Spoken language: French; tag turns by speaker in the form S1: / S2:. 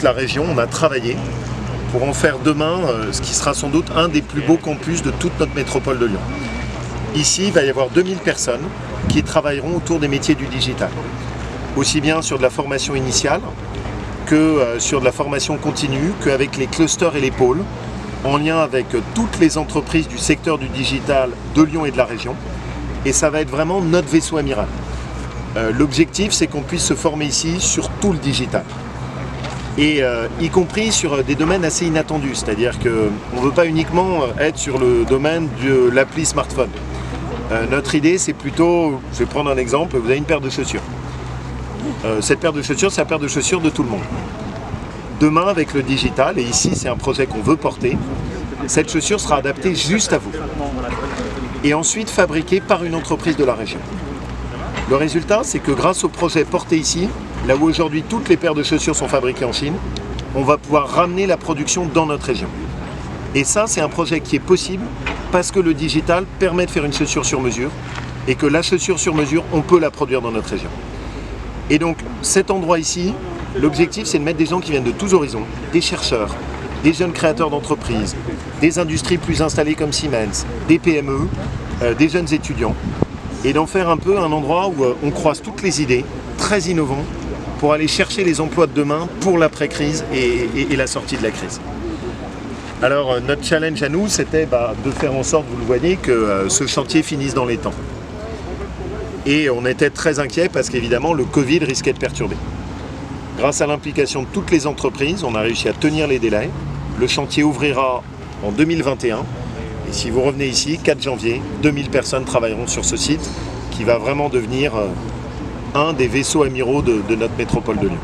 S1: toute la région, on a travaillé pour en faire demain ce qui sera sans doute un des plus beaux campus de toute notre métropole de Lyon. Ici, il va y avoir 2000 personnes qui travailleront autour des métiers du digital. Aussi bien sur de la formation initiale que sur de la formation continue, qu'avec les clusters et les pôles, en lien avec toutes les entreprises du secteur du digital de Lyon et de la région. Et ça va être vraiment notre vaisseau amiral. L'objectif, c'est qu'on puisse se former ici sur tout le digital. Et y compris sur des domaines assez inattendus, c'est-à-dire qu'on ne veut pas uniquement être sur le domaine de l'appli smartphone. Notre idée, c'est plutôt, je vais prendre un exemple, vous avez une paire de chaussures. Cette paire de chaussures, c'est la paire de chaussures de tout le monde. Demain, avec le digital, et ici c'est un projet qu'on veut porter, cette chaussure sera adaptée juste à vous. Et ensuite fabriquée par une entreprise de la région. Le résultat, c'est que grâce au projet porté ici, là où aujourd'hui toutes les paires de chaussures sont fabriquées en Chine, on va pouvoir ramener la production dans notre région. Et ça, c'est un projet qui est possible parce que le digital permet de faire une chaussure sur mesure et que la chaussure sur mesure, on peut la produire dans notre région. Et donc, cet endroit ici, l'objectif, c'est de mettre des gens qui viennent de tous horizons, des chercheurs, des jeunes créateurs d'entreprises, des industries plus installées comme Siemens, des PME, des jeunes étudiants, et d'en faire un peu un endroit où on croise toutes les idées, très innovants, pour aller chercher les emplois de demain pour l'après-crise et la sortie de la crise. Alors notre challenge à nous, c'était de faire en sorte, vous le voyez, que ce chantier finisse dans les temps. Et on était très inquiets parce qu'évidemment le Covid risquait de perturber. Grâce à l'implication de toutes les entreprises, on a réussi à tenir les délais. Le chantier ouvrira en 2021. Et si vous revenez ici, 4 janvier, 2000 personnes travailleront sur ce site qui va vraiment devenir un des vaisseaux amiraux de notre métropole de Lyon.